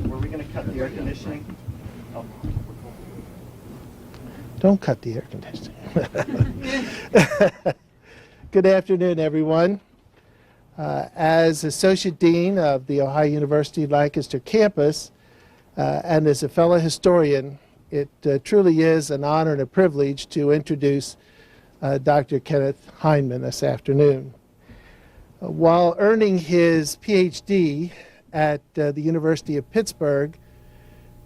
Were we going to cut the air conditioning? Oh. Don't cut the air conditioning. Good afternoon, everyone. As Associate Dean of the Ohio University Lancaster campus and as a fellow historian, it truly is an honor and a privilege to introduce Dr. Kenneth Heineman this afternoon. While earning his PhD at the University of Pittsburgh,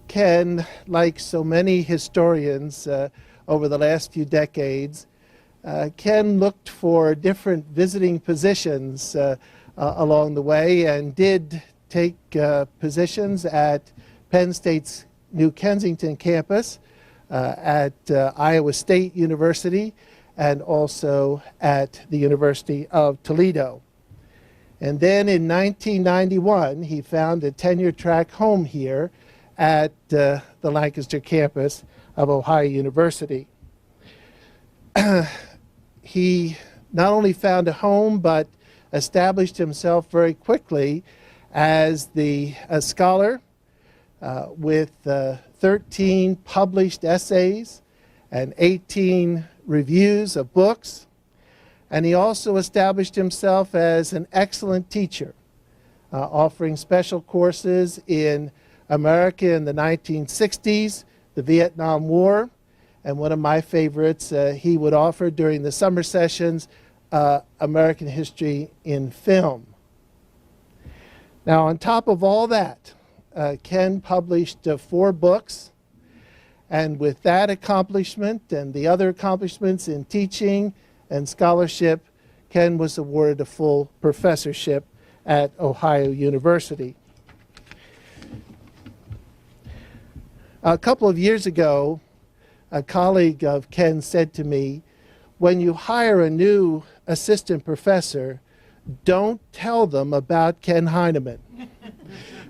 Ken, like so many historians over the last few decades, Ken looked for different visiting positions along the way and did take positions at Penn State's New Kensington campus, at Iowa State University, and also at the University of Toledo. And then in 1991, he found a tenure-track home here at the Lancaster campus of Ohio University. He not only found a home, but established himself very quickly as a scholar with 13 published essays and 18 reviews of books. And he also established himself as an excellent teacher, offering special courses in America in the 1960s, the Vietnam War, and one of my favorites he would offer during the summer sessions, American history in film. Now, on top of all that, Ken published 4 books, and with that accomplishment and the other accomplishments in teaching and scholarship, Ken was awarded a full professorship at Ohio University. A couple of years ago, a colleague of Ken said to me, when you hire a new assistant professor, don't tell them about Ken Heineman,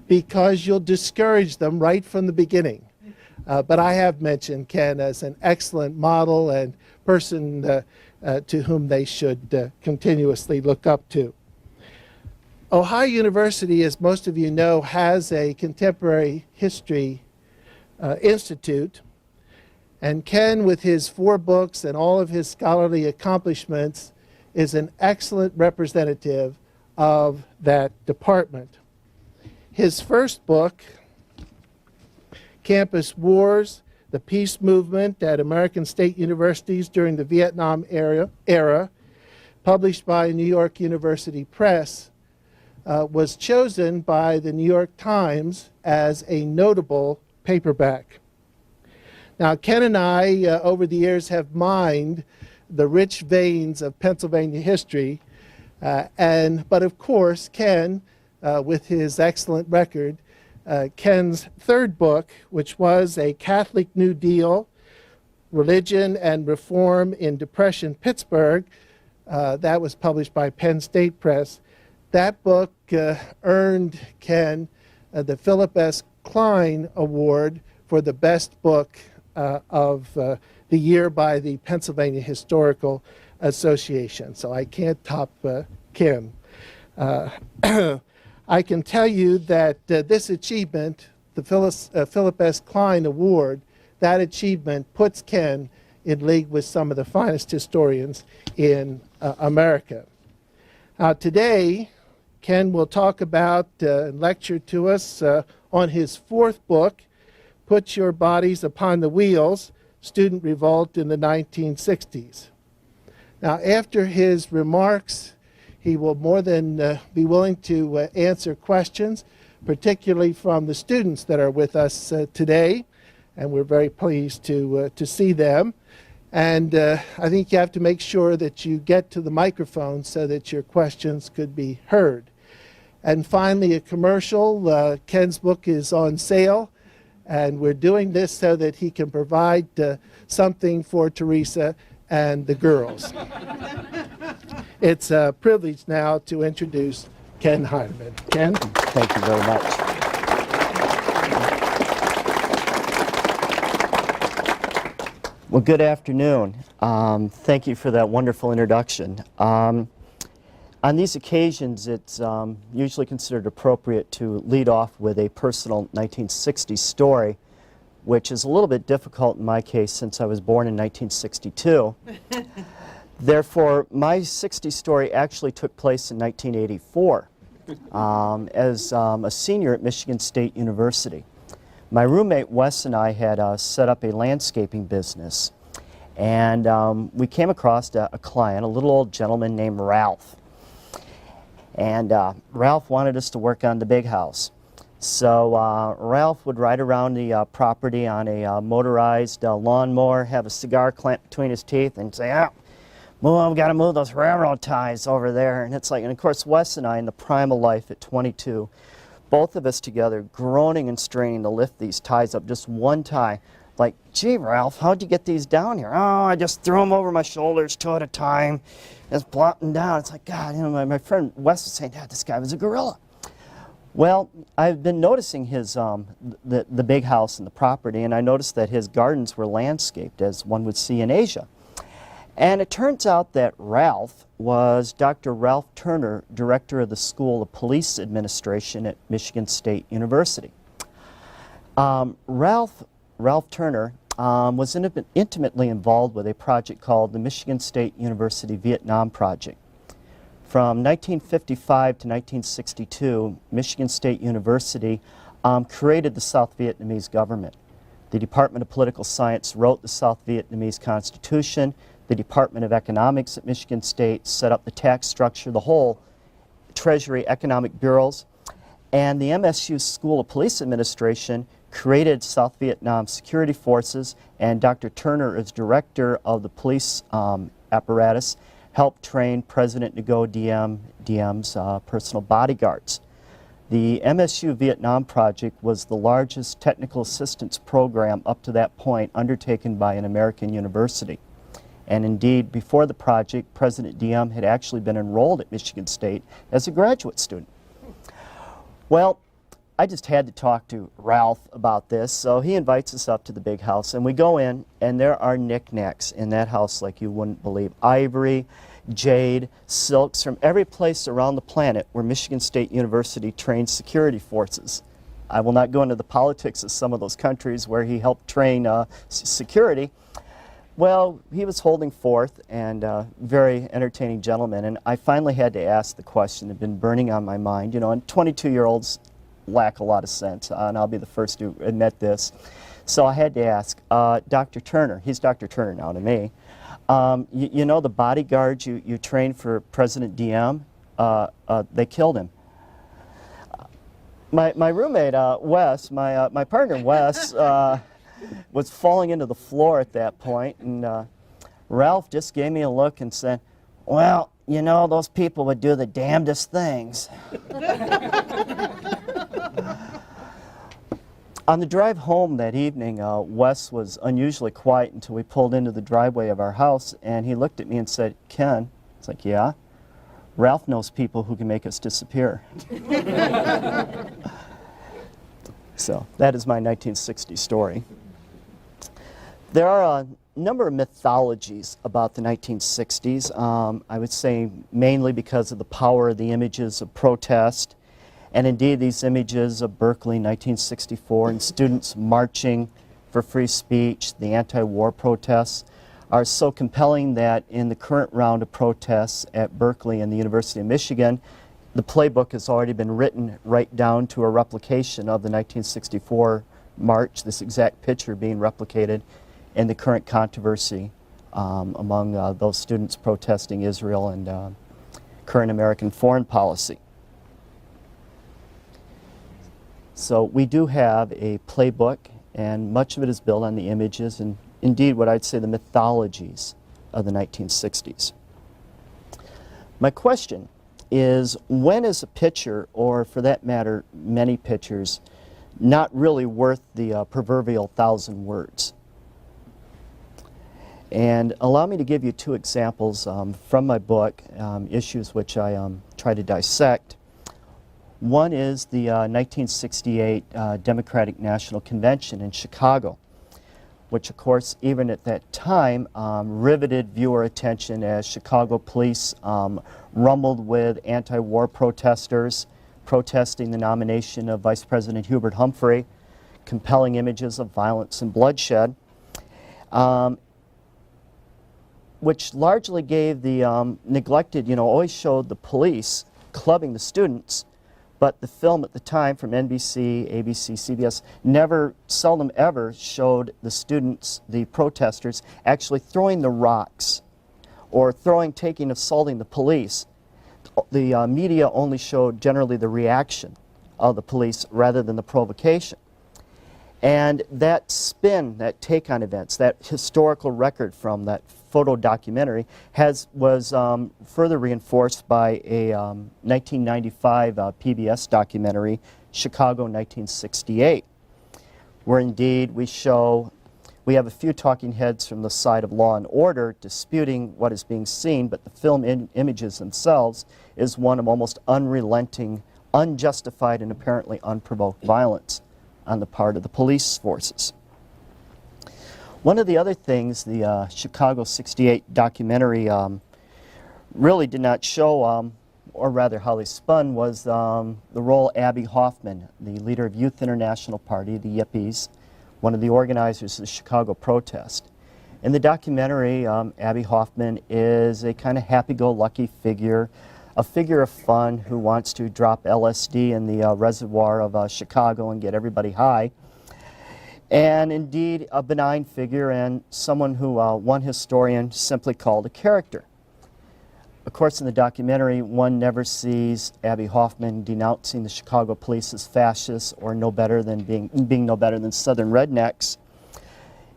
because you'll discourage them right from the beginning. But I have mentioned Ken as an excellent model and person to whom they should continuously look up to. Ohio University, as most of you know, has a contemporary history institute, and Ken, with his 4 books and all of his scholarly accomplishments, is an excellent representative of that department. His first book, Campus Wars, the Peace Movement at American State Universities During the Vietnam Era, published by New York University Press, was chosen by the New York Times as a notable paperback. Now, Ken and I, over the years, have mined the rich veins of Pennsylvania history, but of course, Ken, with his excellent record, Ken's third book, which was A Catholic New Deal, Religion and Reform in Depression Pittsburgh, that was published by Penn State Press. That book earned Ken the Philip S. Klein Award for the best book of the year by the Pennsylvania Historical Association. So I can't top Ken. I can tell you that this achievement, the Philip S. Klein Award, that achievement puts Ken in league with some of the finest historians in America. Today, Ken will talk about and lecture to us on his 4th book, Put Your Bodies Upon the Wheels, Student Revolt in the 1960s. Now, after his remarks, he will more than be willing to answer questions, particularly from the students that are with us today, and we're very pleased to see them. And I think you have to make sure that you get to the microphone so that your questions could be heard. And finally, a commercial. Ken's book is on sale, and we're doing this so that he can provide something for Teresa and the girls. It's a privilege now to introduce Ken Heineman. Ken? Thank you very much. Well, good afternoon. Thank you for that wonderful introduction. On these occasions, it's usually considered appropriate to lead off with a personal 1960s story, which is a little bit difficult in my case since I was born in 1962. Therefore, my 60s story actually took place in 1984 as a senior at Michigan State University. My roommate Wes and I had set up a landscaping business, and we came across a client, a little old gentleman named Ralph. And Ralph wanted us to work on the big house. So Ralph would ride around the property on a motorized lawnmower, have a cigar clamped between his teeth, and say, "Ah, I've got to move those railroad ties over there." And it's like, and of course, Wes and I, in the prime of life at 22, both of us together, groaning and straining to lift these ties up, just one tie. Like, "Gee, Ralph, how'd you get these down here?" "Oh, I just threw them over my shoulders, two at a time. Just plotting down." It's like, God, you know, my friend Wes was saying, "Dad, this guy was a gorilla." Well, I've been noticing his the big house and the property, and I noticed that his gardens were landscaped as one would see in Asia. And it turns out that Ralph was Dr. Ralph Turner, director of the School of Police Administration at Michigan State University. Ralph Turner was intimately involved with a project called the Michigan State University Vietnam Project. From 1955 to 1962, Michigan State University created the South Vietnamese government. The Department of Political Science wrote the South Vietnamese Constitution. The Department of Economics at Michigan State set up the tax structure, the whole Treasury economic bureaus. And the MSU School of Police Administration created South Vietnam Security Forces, and Dr. Turner, as director of the police apparatus, helped train President Ngo Diem's personal bodyguards. The MSU Vietnam Project was the largest technical assistance program up to that point undertaken by an American university. And indeed, before the project, President Diem had actually been enrolled at Michigan State as a graduate student. Well, I just had to talk to Ralph about this, so he invites us up to the big house, and we go in, and there are knickknacks in that house like you wouldn't believe. Ivory, jade, silks from every place around the planet where Michigan State University trains security forces. I will not go into the politics of some of those countries where he helped train security. Well, he was holding forth, and very entertaining gentleman, and I finally had to ask the question that had been burning on my mind. You know, and 22-year-olds lack a lot of sense, and I'll be the first to admit this. So I had to ask, Dr. Turner, he's Dr. Turner now to me, you know the bodyguards you trained for President Diem, they killed him. My roommate, Wes, my partner Wes, was falling into the floor at that point, and Ralph just gave me a look and said, "Well, you know, those people would do the damnedest things." On the drive home that evening, Wes was unusually quiet until we pulled into the driveway of our house, and he looked at me and said, "Ken," it's like, "Yeah?" "Ralph knows people who can make us disappear." So that is my 1960 story. There are a number of mythologies about the 1960s. I would say mainly because of the power of the images of protest. And indeed, these images of Berkeley 1964 and students marching for free speech, the anti-war protests, are so compelling that in the current round of protests at Berkeley and the University of Michigan, the playbook has already been written right down to a replication of the 1964 march, this exact picture being replicated in the current controversy among those students protesting Israel and current American foreign policy. So we do have a playbook, and much of it is built on the images and indeed what I'd say the mythologies of the 1960s. My question is, when is a picture, or for that matter many pictures, not really worth the proverbial 1,000 words? And allow me to give you two examples from my book, issues which I try to dissect. One is the 1968 Democratic National Convention in Chicago, which of course even at that time riveted viewer attention as Chicago police rumbled with anti-war protesters protesting the nomination of Vice President Hubert Humphrey, compelling images of violence and bloodshed, which largely gave the neglected, always showed the police clubbing the students, but the film at the time from NBC, ABC, CBS seldom ever showed the students, the protesters, actually throwing the rocks or assaulting the police. The media only showed generally the reaction of the police rather than the provocation. And that spin, that take on events, that historical record from that photo documentary was further reinforced by a 1995 PBS documentary, Chicago 1968, where indeed we have a few talking heads from the side of law and order disputing what is being seen, but the film images themselves is one of almost unrelenting, unjustified, and apparently unprovoked violence on the part of the police forces. One of the other things the Chicago 68 documentary really did not show, or rather how they spun, was the role Abbie Hoffman, the leader of Youth International Party, the Yippies, one of the organizers of the Chicago protest. In the documentary, Abbie Hoffman is a kind of happy-go-lucky figure, a figure of fun who wants to drop LSD in the reservoir of Chicago and get everybody high. And indeed, a benign figure and someone who one historian simply called a character. Of course, in the documentary, one never sees Abbie Hoffman denouncing the Chicago police as fascists or being no better than Southern rednecks.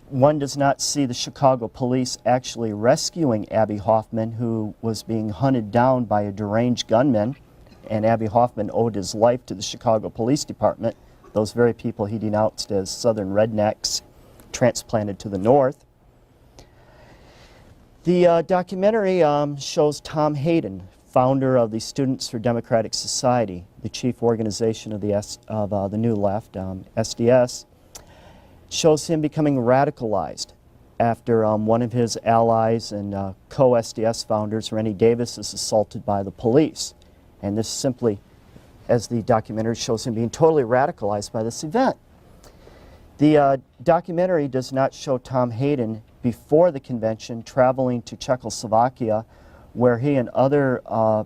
One does not see the Chicago police actually rescuing Abbie Hoffman, who was being hunted down by a deranged gunman, and Abbie Hoffman owed his life to the Chicago Police Department, those very people he denounced as Southern rednecks transplanted to the North. The documentary shows Tom Hayden, founder of the Students for Democratic Society, the chief organization of the New Left, SDS, shows him becoming radicalized after one of his allies and co-SDS founders, Rennie Davis, is assaulted by the police. And this simply, as the documentary shows, him being totally radicalized by this event. The documentary does not show Tom Hayden before the convention traveling to Czechoslovakia, where he and other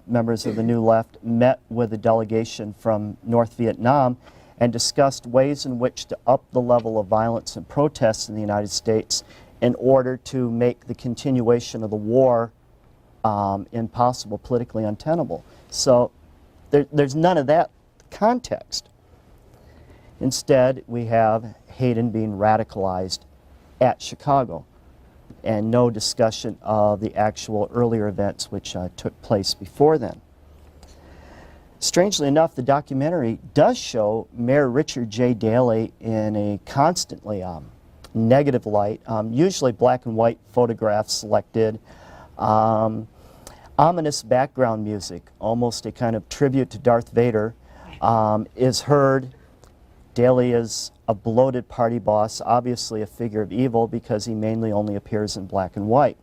members of the New Left met with a delegation from North Vietnam and discussed ways in which to up the level of violence and protests in the United States in order to make the continuation of the war impossible, politically untenable. So there's none of that context. Instead, we have Hayden being radicalized at Chicago, and no discussion of the actual earlier events which took place before then. Strangely enough, the documentary does show Mayor Richard J. Daley in a constantly negative light, usually black and white photographs selected, ominous background music, almost a kind of tribute to Darth Vader, is heard. Daley is a bloated party boss, obviously a figure of evil because he mainly only appears in black and white,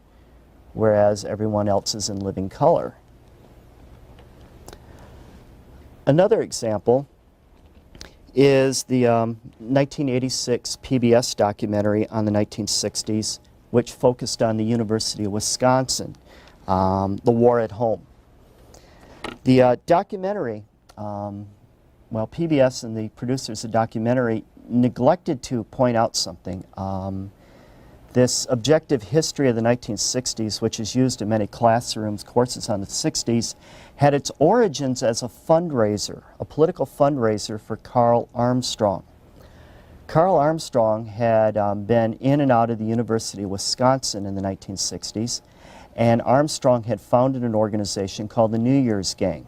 whereas everyone else is in living color. Another example is the 1986 PBS documentary on the 1960s, which focused on the University of Wisconsin, the war at home. The documentary, well, PBS and the producers of the documentary neglected to point out something. This objective history of the 1960s, which is used in many classrooms, courses on the 60s, had its origins as a fundraiser, a political fundraiser for Carl Armstrong. Carl Armstrong had been in and out of the University of Wisconsin in the 1960s, and Armstrong had founded an organization called the New Year's Gang.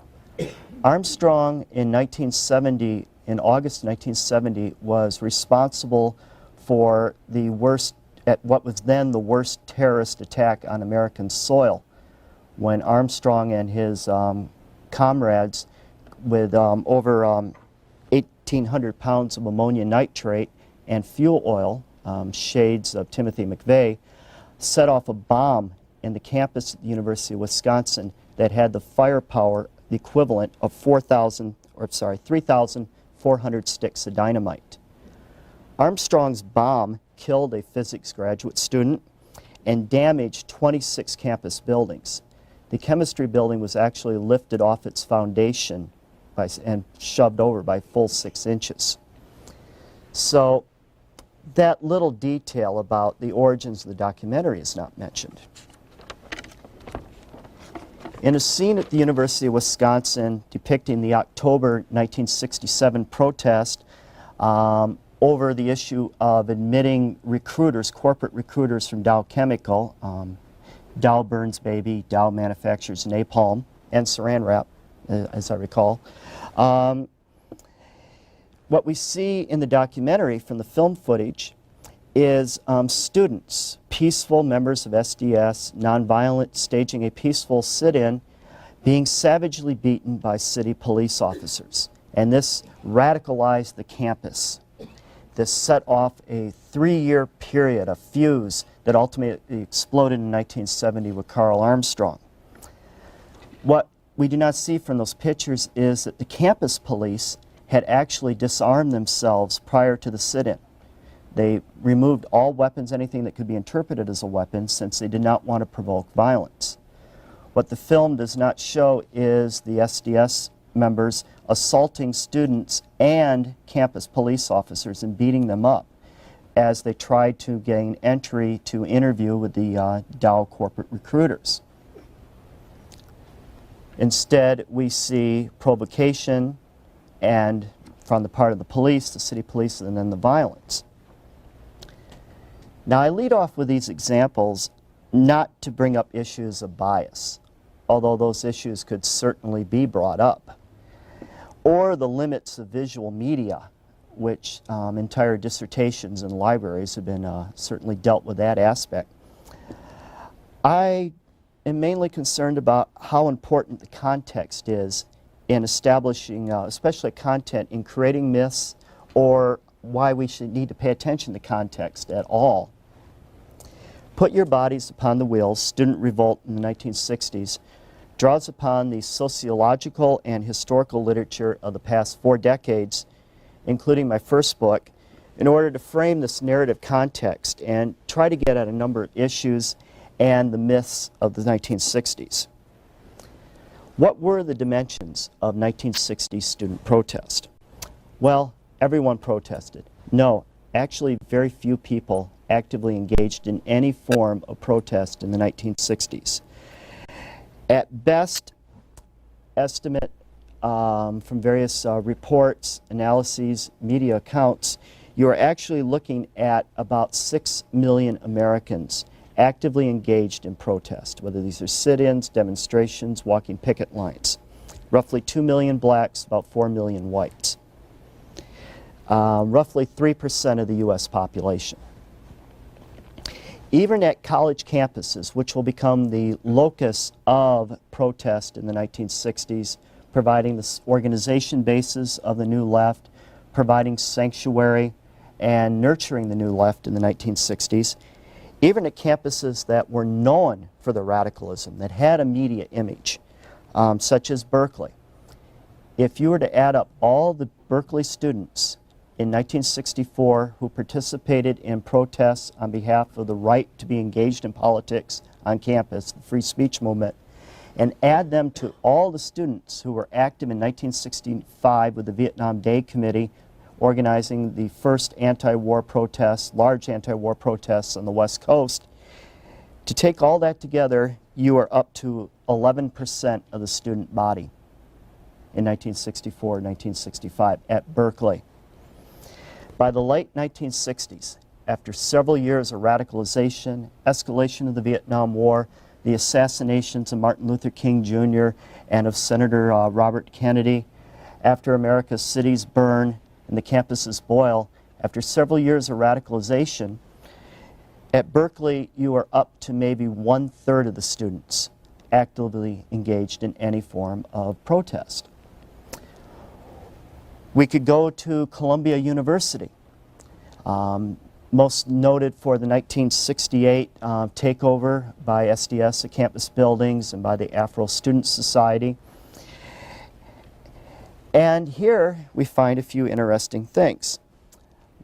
Armstrong in August 1970, was responsible for the worst, at what was then the worst terrorist attack on American soil, when Armstrong and his comrades, with over 1,800 pounds of ammonium nitrate and fuel oil, shades of Timothy McVeigh, set off a bomb in the campus at the University of Wisconsin, that had the firepower the equivalent of 3,400 sticks of dynamite. Armstrong's bomb killed a physics graduate student and damaged 26 campus buildings. The chemistry building was actually lifted off its foundation and shoved over by full 6 inches. So that little detail about the origins of the documentary is not mentioned. In a scene at the University of Wisconsin depicting the October 1967 protest over the issue of admitting recruiters, corporate recruiters from Dow Chemical, Dow burns baby, Dow manufactures napalm and saran wrap, as I recall. What we see in the documentary from the film footage is students, peaceful members of SDS, nonviolent, staging a peaceful sit-in, being savagely beaten by city police officers. And this radicalized the campus. This set off a 3-year period, a fuse that ultimately exploded in 1970 with Carl Armstrong. What we do not see from those pictures is that the campus police had actually disarmed themselves prior to the sit-in. They removed all weapons, anything that could be interpreted as a weapon, since they did not want to provoke violence. What the film does not show is the SDS members assaulting students and campus police officers and beating them up as they tried to gain entry to interview with the Dow corporate recruiters. Instead, we see provocation and from the part of the police, the city police, and then the violence. Now, I lead off with these examples not to bring up issues of bias, although those issues could certainly be brought up, or the limits of visual media, which entire dissertations in libraries have been certainly dealt with that aspect. I am mainly concerned about how important the context is in establishing, especially content, in creating myths, or why we should need to pay attention to context at all. Put Your Bodies Upon the Wheels, Student Revolt in the 1960s, draws upon the sociological and historical literature of the past 4 decades, including my first book, in order to frame this narrative context and try to get at a number of issues and the myths of the 1960s. What were the dimensions of 1960s student protest? Well, everyone protested. No, actually very few people actively engaged in any form of protest in the 1960s. At best, estimate from various reports, analyses, media accounts, you are actually looking at about 6 million Americans actively engaged in protest, whether these are sit-ins, demonstrations, walking picket lines. Roughly 2 million blacks, about 4 million whites. Roughly 3% of the U.S. population. Even at college campuses, which will become the locus of protest in the 1960s, providing the organization basis of the New Left, providing sanctuary and nurturing the New Left in the 1960s, even at campuses that were known for their radicalism, that had a media image, such as Berkeley. If you were to add up all the Berkeley students in 1964 who participated in protests on behalf of the right to be engaged in politics on campus, the free speech movement, and add them to all the students who were active in 1965 with the Vietnam Day Committee, organizing the first anti-war protests, large anti-war protests on the West Coast, to take all that together, you are up to 11% of the student body in 1964, 1965 at Berkeley. By the late 1960s, after several years of radicalization, escalation of the Vietnam War, the assassinations of Martin Luther King Jr. and of Senator Robert Kennedy, after America's cities burn and the campuses boil, after several years of radicalization, at Berkeley you are up to maybe 1/3 of the students actively engaged in any form of protest. We could go to Columbia University. most noted for the 1968 takeover by SDS of campus buildings and by the Afro Student Society. And here we find a few interesting things.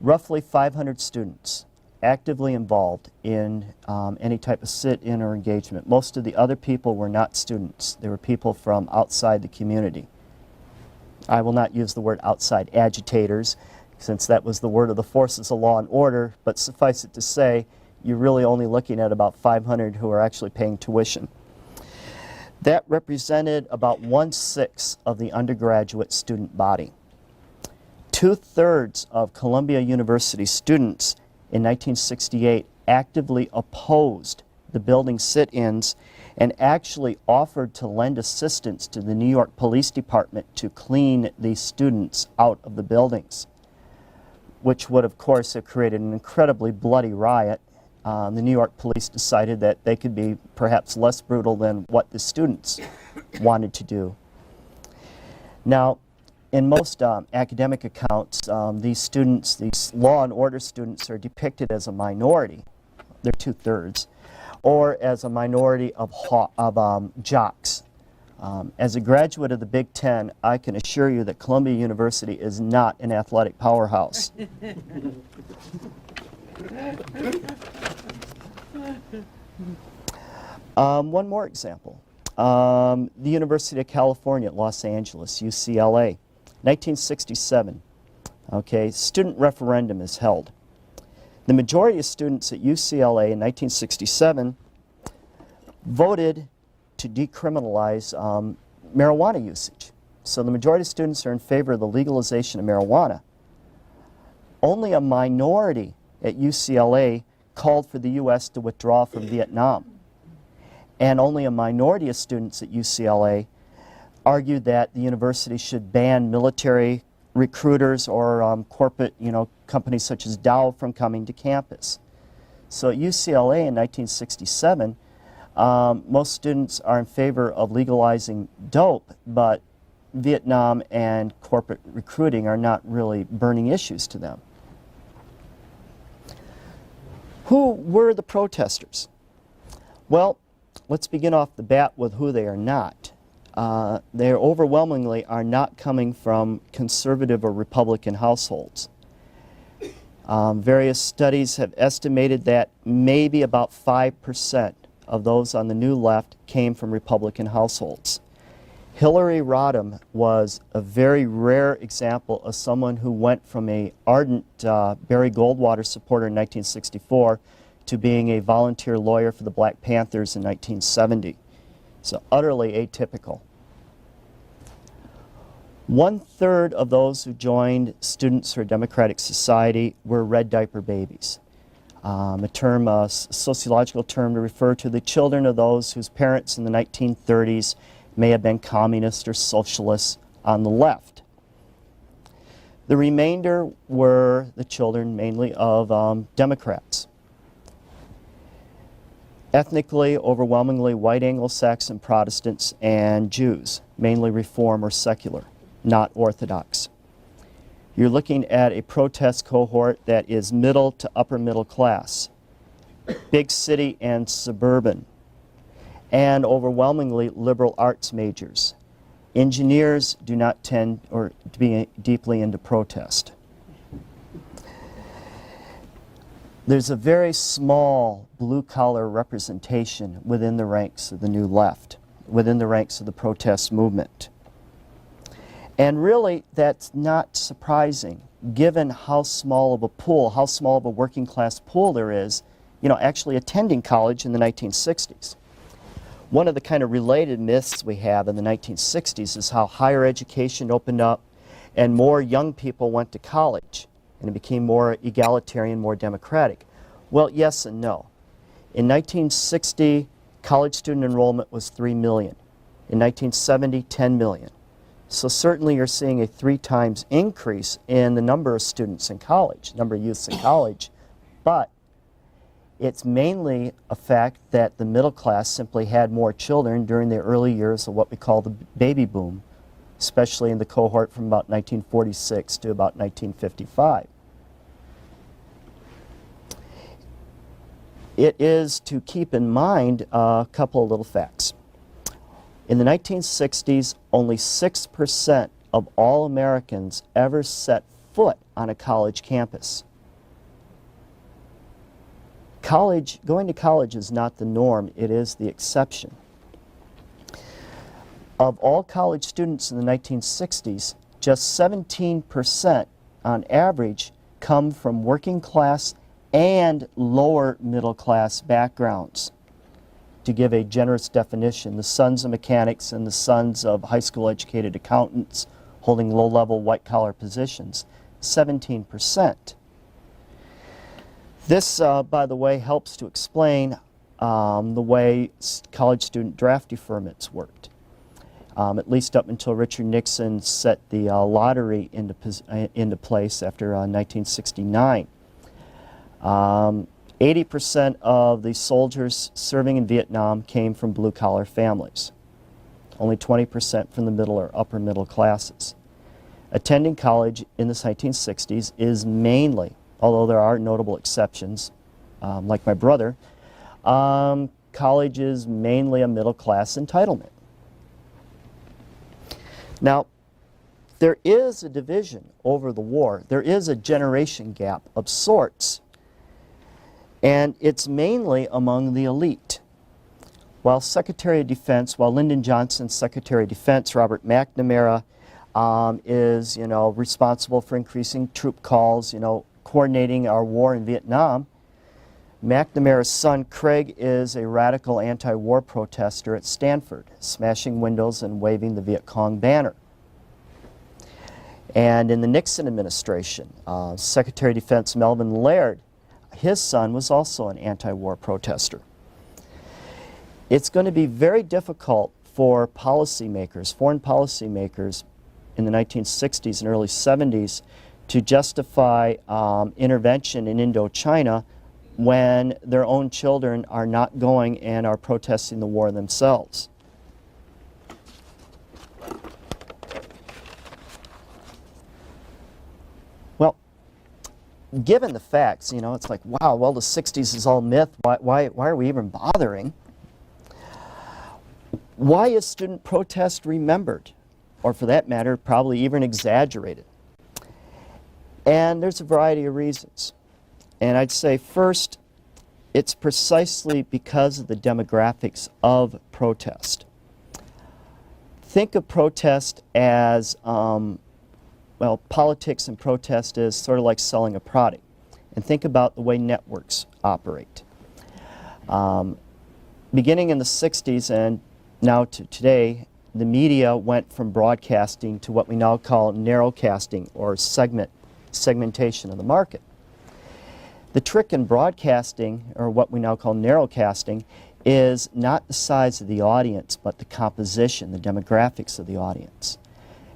Roughly 500 students actively involved in any type of sit-in or engagement. Most of the other people were not students. They were people from outside the community. I will not use the word outside agitators, since that was the word of the forces of law and order, but suffice it to say, you're really only looking at about 500 who are actually paying tuition. That represented about 1/6 of the undergraduate student body. 2/3 of Columbia University students in 1968 actively opposed the building sit-ins and actually offered to lend assistance to the New York Police Department to clean these students out of the buildings, which would, of course, have created an incredibly bloody riot. The New York police decided that they could be perhaps less brutal than what the students wanted to do. Now, in most academic accounts, these students, these law and order students, are depicted as a minority. They're 2/3, or as a minority of jocks. As a graduate of the Big Ten, I can assure you that Columbia University is not an athletic powerhouse. One more example. The University of California at Los Angeles, UCLA, 1967. Okay, student referendum is held. The majority of students at UCLA in 1967 voted to decriminalize marijuana usage. So the majority of students are in favor of the legalization of marijuana. Only a minority at UCLA called for the U.S. to withdraw from Vietnam. And only a minority of students at UCLA argued that the university should ban military recruiters or corporate, companies such as Dow from coming to campus. So at UCLA in 1967, most students are in favor of legalizing dope, but Vietnam and corporate recruiting are not really burning issues to them. Who were the protesters? Well, let's begin off the bat with who they are not. They overwhelmingly are not coming from conservative or Republican households. Various studies have estimated that maybe about 5% of those on the New Left came from Republican households. Hillary Rodham was a very rare example of someone who went from an ardent Barry Goldwater supporter in 1964 to being a volunteer lawyer for the Black Panthers in 1970. So utterly atypical. 1/3 of those who joined Students for a Democratic Society were red diaper babies. A sociological term to refer to the children of those whose parents in the 1930s may have been communists or socialists on the left. The remainder were the children mainly of Democrats. Ethnically, overwhelmingly white Anglo-Saxon Protestants and Jews, mainly Reform or secular, not Orthodox. You're looking at a protest cohort that is middle to upper middle class, big city and suburban, and overwhelmingly liberal arts majors. Engineers do not tend to be deeply into protest. There's a very small blue-collar representation within the ranks of the New Left, within the ranks of the protest movement. And really, that's not surprising, given how small of a pool, how small of a working class pool there is, actually attending college in the 1960s. One of the kind of related myths we have in the 1960s is how higher education opened up and more young people went to college and it became more egalitarian, more democratic. Well, yes and no. In 1960, college student enrollment was 3 million. In 1970, 10 million. So certainly you're seeing a 3 times increase in the number of students in college, number of youths in college, but it's mainly a fact that the middle class simply had more children during the early years of what we call the baby boom, especially in the cohort from about 1946 to about 1955. it is to keep in mind a couple of little facts. In the 1960s, only 6% of all Americans ever set foot on a college campus. Going to college is not the norm, it is the exception. Of all college students in the 1960s, just 17% on average come from working class and lower middle class backgrounds. To give a generous definition, the sons of mechanics and the sons of high school educated accountants holding low-level white-collar positions, 17%. This, by the way, helps to explain the way college student draft deferments worked. At least up until Richard Nixon set the lottery into place after 1969. 80% of the soldiers serving in Vietnam came from blue-collar families. Only 20% from the middle or upper middle classes. Attending college in the 1960s is mainly, although there are notable exceptions, like my brother, college is mainly a middle-class entitlement. Now, there is a division over the war. There is a generation gap of sorts, and it's mainly among the elite. While Secretary of Defense, while Lyndon Johnson's Secretary of Defense, Robert McNamara, is, responsible for increasing troop calls, coordinating our war in Vietnam, McNamara's son, Craig, is a radical anti-war protester at Stanford, smashing windows and waving the Viet Cong banner. And in the Nixon administration, Secretary of Defense Melvin Laird, his son was also an anti-war protester. It's going to be very difficult for policymakers, foreign policymakers in the 1960s and early 70s to justify intervention in Indochina when their own children are not going and are protesting the war themselves. Well, given the facts, it's like, wow, well, the 60s is all myth. Why are we even bothering? Why is student protest remembered? Or for that matter, probably even exaggerated? And there's a variety of reasons. And I'd say first, it's precisely because of the demographics of protest. Think of protest as, politics and protest is sort of like selling a product. And think about the way networks operate. Beginning in the 60s and now to today, the media went from broadcasting to what we now call narrowcasting or segmentation of the market. The trick in broadcasting, or what we now call narrowcasting, is not the size of the audience, but the composition, the demographics of the audience.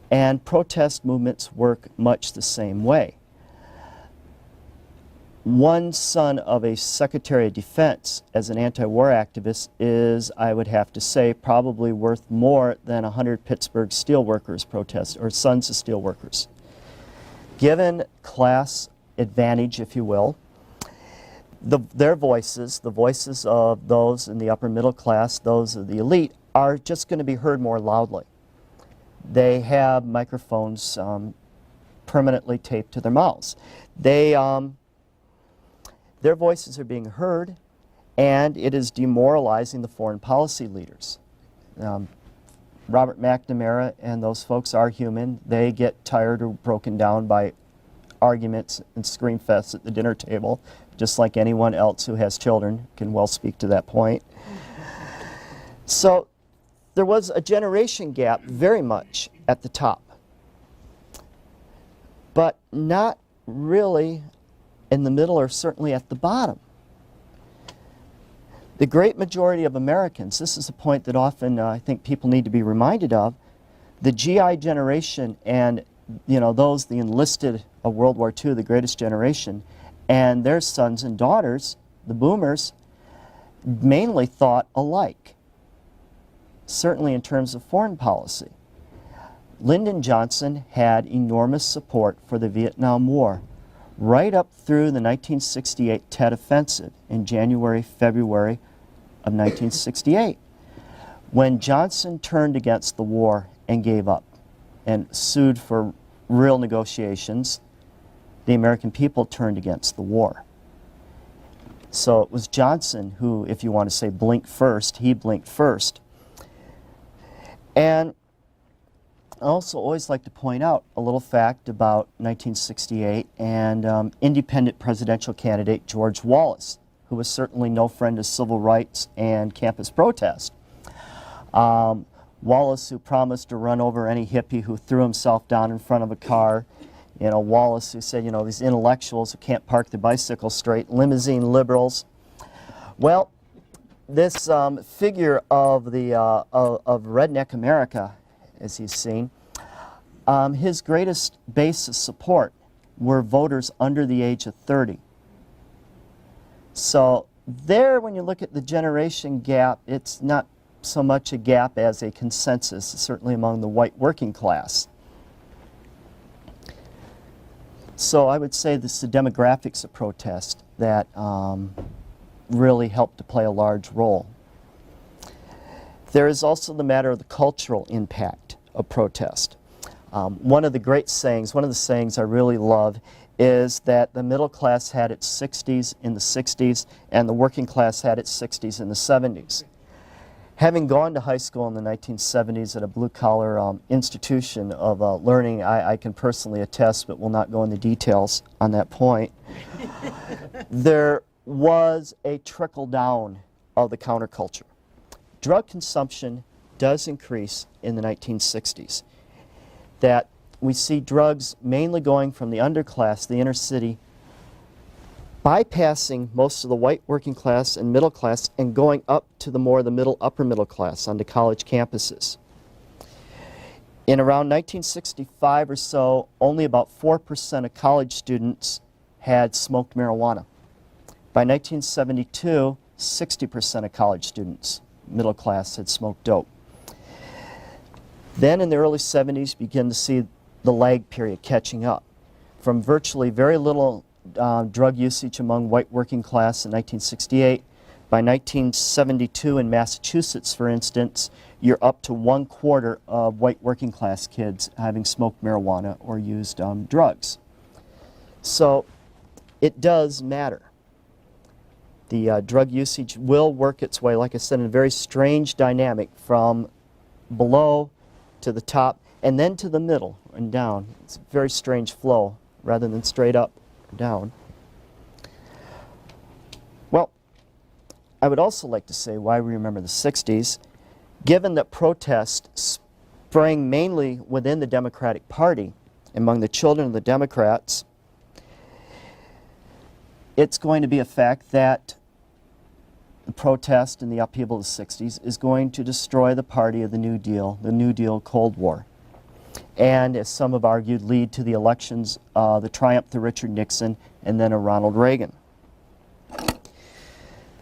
And protest movements work much the same way. One son of a Secretary of Defense as an anti-war activist is, I would have to say, probably worth more than 100 Pittsburgh steelworkers protest, or sons of steelworkers. Given class advantage, if you will, their voices, the voices of those in the upper middle class, those of the elite, are just going to be heard more loudly. They have microphones permanently taped to their mouths. Their voices are being heard, and it is demoralizing the foreign policy leaders. Robert McNamara and those folks are human. They get tired or broken down by arguments and scream fests at the dinner table, just like anyone else who has children can well speak to that point. So there was a generation gap very much at the top, but not really in the middle or certainly at the bottom. The great majority of Americans, this is a point that often I think people need to be reminded of, the GI generation and those, the enlisted of World War II, the greatest generation, and their sons and daughters, the boomers, mainly thought alike, certainly in terms of foreign policy. Lyndon Johnson had enormous support for the Vietnam War. right up through the 1968 Tet Offensive in January, February of 1968, when Johnson turned against the war and gave up and sued for real negotiations. The American people turned against the war. So it was Johnson who, if you want to say blinked first, he blinked first. And I also always like to point out a little fact about 1968 and independent presidential candidate George Wallace, who was certainly no friend of civil rights and campus protest. Wallace, who promised to run over any hippie who threw himself down in front of a car. You know, Wallace, who said, you know, these intellectuals who can't park their bicycles straight, limousine liberals. Well, this figure of Redneck America, as he's seen, his greatest base of support were voters under the age of 30. So there, when you look at the generation gap, it's not so much a gap as a consensus, certainly among the white working class. So I would say this is the demographics of protest that really helped to play a large role. There is also the matter of the cultural impact of protest. One of the sayings I really love is that the middle class had its 60s in the 60s and the working class had its 60s in the 70s. Having gone to high school in the 1970s at a blue-collar institution of learning, I can personally attest, but will not go into details on that point. There was a trickle-down of the counterculture. Drug consumption does increase in the 1960s. That we see drugs mainly going from the underclass, the inner city, bypassing most of the white working class and middle class and going up to the middle, upper middle class onto college campuses. In around 1965 or so, only about 4% of college students had smoked marijuana. By 1972, 60% of college students, middle class, had smoked dope. Then in the early 70s, you begin to see the lag period catching up. From virtually very little drug usage among white working class in 1968, by 1972 in Massachusetts, for instance, you're up to 1/4 of white working class kids having smoked marijuana or used drugs. So it does matter. The drug usage will work its way, like I said, in a very strange dynamic from below to the top and then to the middle and down. It's a very strange flow rather than straight up or down. Well, I would also like to say why we remember the 60s. Given that protest sprang mainly within the Democratic Party, among the children of the Democrats, it's going to be a fact that the protest and the upheaval of the 60s is going to destroy the party of the New Deal Cold War. And as some have argued, lead to the elections, the triumph of Richard Nixon and then a Ronald Reagan.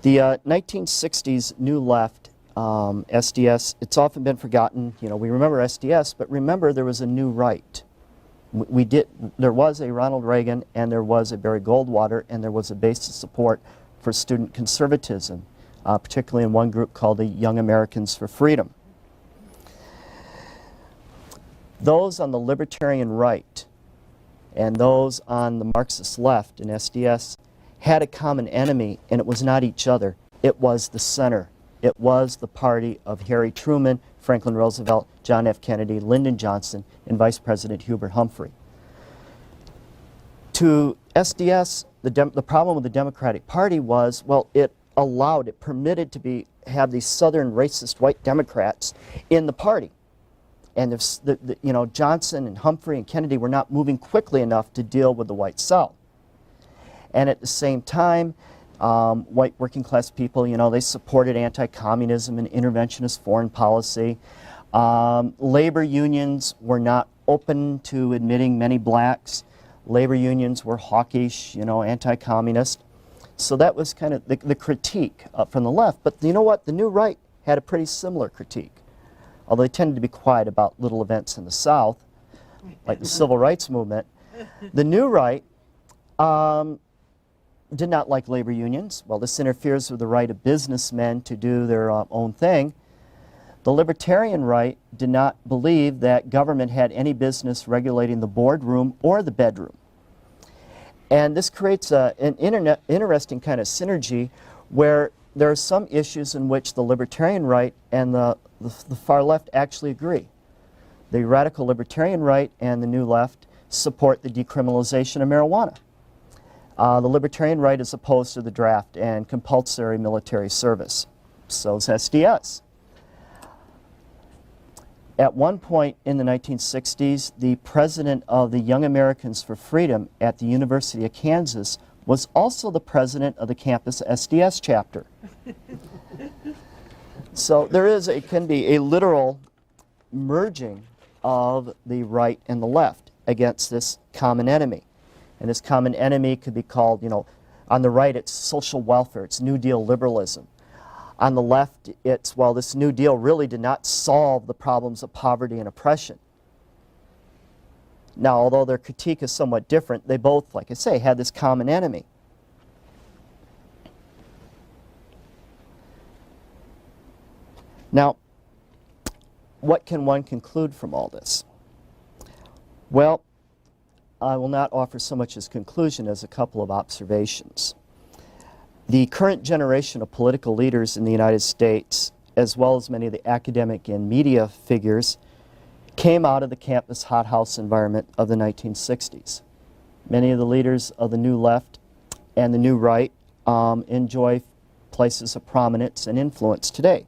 The 1960s New Left, SDS, it's often been forgotten. You know, we remember SDS, but remember there was a New Right. There was a Ronald Reagan and there was a Barry Goldwater and there was a base of support for student conservatism, particularly in one group called the Young Americans for Freedom. Those on the libertarian right and those on the Marxist left in SDS had a common enemy, and it was not each other. It was the center. It was the party of Harry Truman, Franklin Roosevelt, John F. Kennedy, Lyndon Johnson, and Vice President Hubert Humphrey. To SDS, the problem with the Democratic Party was, well, it permitted to have these southern racist white Democrats in the party. And you know, Johnson and Humphrey and Kennedy were not moving quickly enough to deal with the white South. And at the same time, white working class people, you know, they supported anti-communism and interventionist foreign policy. Labor unions were not open to admitting many blacks. Labor unions were hawkish, you know, anti-communist. So that was kind of the critique from the left. But you know what? The New Right had a pretty similar critique. Although they tended to be quiet about little events in the South, like the Civil Rights Movement. The New Right did not like labor unions. Well, this interferes with the right of businessmen to do their own thing. The libertarian right did not believe that government had any business regulating the boardroom or the bedroom. And this creates an interesting kind of synergy where there are some issues in which the libertarian right and the far left actually agree. The radical libertarian right and the new left support the decriminalization of marijuana. The libertarian right is opposed to the draft and compulsory military service. So is SDS. At one point in the 1960s, the president of the Young Americans for Freedom at the University of Kansas was also the president of the campus SDS chapter. So there is, it can be a literal merging of the right and the left against this common enemy. And this common enemy could be called, you know, on the right it's social welfare, it's New Deal liberalism. On the left it's, well, this New Deal really did not solve the problems of poverty and oppression. Now, although their critique is somewhat different, they both, like I say, had this common enemy. Now, what can one conclude from all this? Well, I will not offer so much as conclusion as a couple of observations. The current generation of political leaders in the United States, as well as many of the academic and media figures, came out of the campus hothouse environment of the 1960s. Many of the leaders of the new left and the new right enjoy places of prominence and influence today.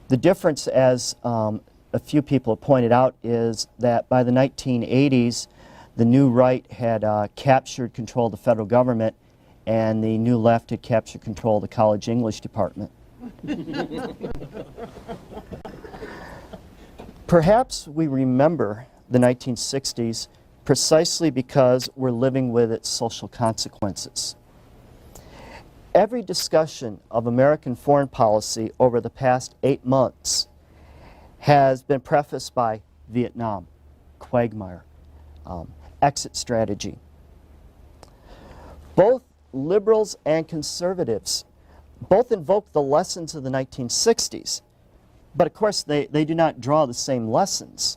The difference, as a few people have pointed out, is that by the 1980s, the new right had captured control of the federal government and the new left had captured control of the college English department. Perhaps we remember the 1960s precisely because we're living with its social consequences. Every discussion of American foreign policy over the past 8 months has been prefaced by Vietnam, Quagmire, exit strategy. Both liberals and conservatives both invoke the lessons of the 1960s, but of course they do not draw the same lessons.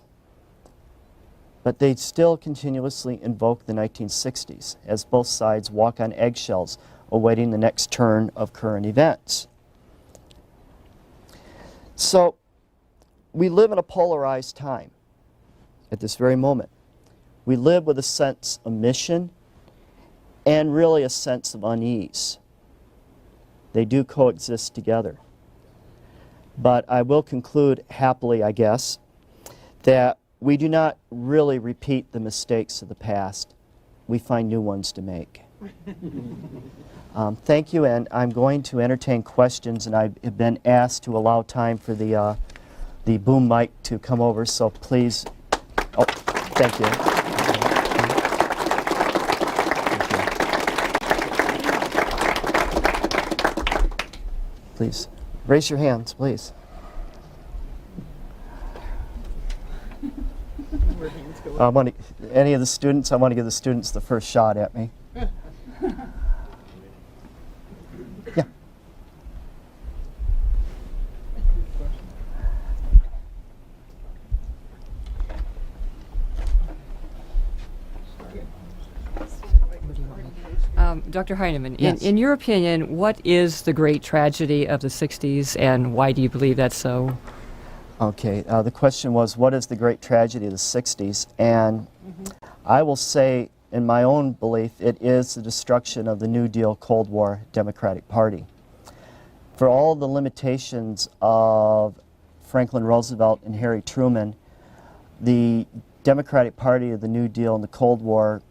But they still continuously invoke the 1960s as both sides walk on eggshells awaiting the next turn of current events. So we live in a polarized time at this very moment. We live with a sense of mission and really a sense of unease. They do coexist together. But I will conclude happily, I guess, that we do not really repeat the mistakes of the past. We find new ones to make. Thank you, and I'm going to entertain questions, and I've been asked to allow time for the boom mic to come over, so please. Oh, thank you. Please, raise your hands, please. Any of the students, I want to give the students the first shot at me. Yeah. Dr. Heinemann, Yes. in your opinion, what is the great tragedy of the 60s and why do you believe that's so? Okay, the question was, what is the great tragedy of the 60s? And I will say, in my own belief, it is the destruction of the New Deal Cold War Democratic Party. For all the limitations of Franklin Roosevelt and Harry Truman, the Democratic Party of the New Deal and the Cold War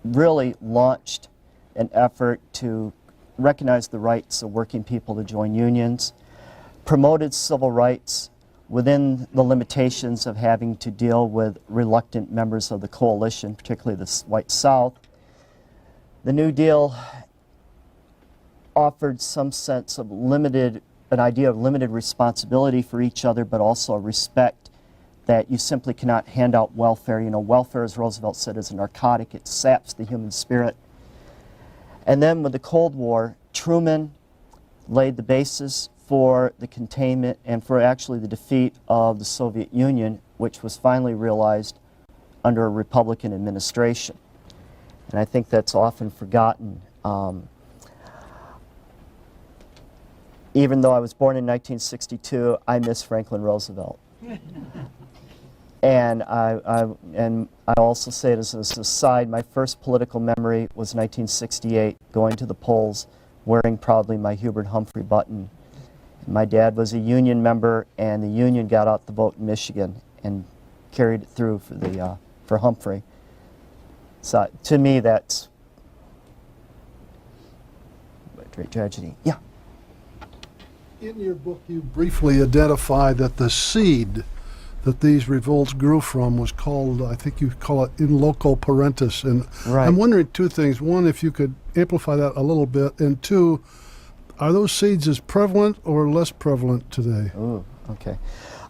really launched an effort to recognize the rights of working people to join unions, promoted civil rights within the limitations of having to deal with reluctant members of the coalition, particularly the white South. The New Deal offered some sense of an idea of limited responsibility for each other, but also a respect that you simply cannot hand out welfare. You know, welfare, as Roosevelt said, is a narcotic. It saps the human spirit. And then with the Cold War, Truman laid the basis for the containment and for actually the defeat of the Soviet Union, which was finally realized under a Republican administration. And I think that's often forgotten. Even though I was born in 1962, I miss Franklin Roosevelt. And I also say it as an aside, my first political memory was 1968, going to the polls, wearing proudly my Hubert Humphrey button. My dad was a union member, and the union got out the vote in Michigan and carried it through for Humphrey. So to me, that's a great tragedy. Yeah. In your book, you briefly identify that the seed that these revolts grew from was called, I think you call it in loco parentis. And Right. I'm wondering two things. One, if you could amplify that a little bit. And two, are those seeds as prevalent or less prevalent today? Ooh, okay.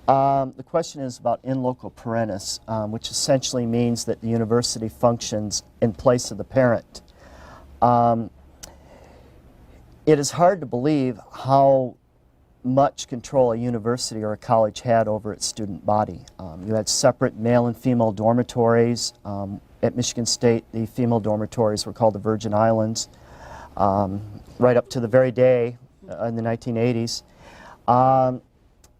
The question is about in loco parentis, which essentially means that the university functions in place of the parent. It is hard to believe how much control a university or a college had over its student body. You had separate male and female dormitories. At Michigan State, the female dormitories were called the Virgin Islands, right up to the very day in the 1980s.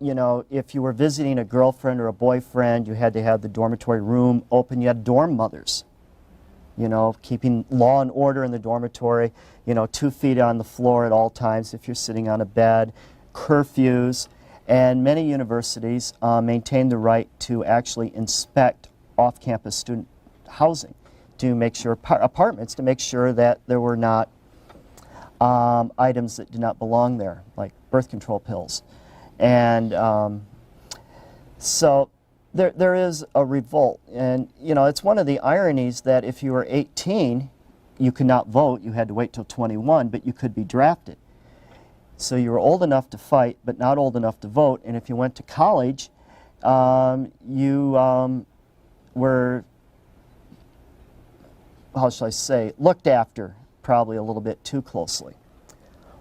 You know, if you were visiting a girlfriend or a boyfriend, you had to have the dormitory room open. You had dorm mothers, you know, keeping law and order in the dormitory, you know, 2 feet on the floor at all times if you're sitting on a bed, curfews, and many universities maintain the right to actually inspect off-campus student housing to make sure, apartments, to make sure that there were not items that did not belong there, like birth control pills. And so there is a revolt. And, you know, it's one of the ironies that if you were 18, you could not vote. You had to wait till 21, but you could be drafted. So you were old enough to fight, but not old enough to vote. And if you went to college, you were, how shall I say, looked after probably a little bit too closely.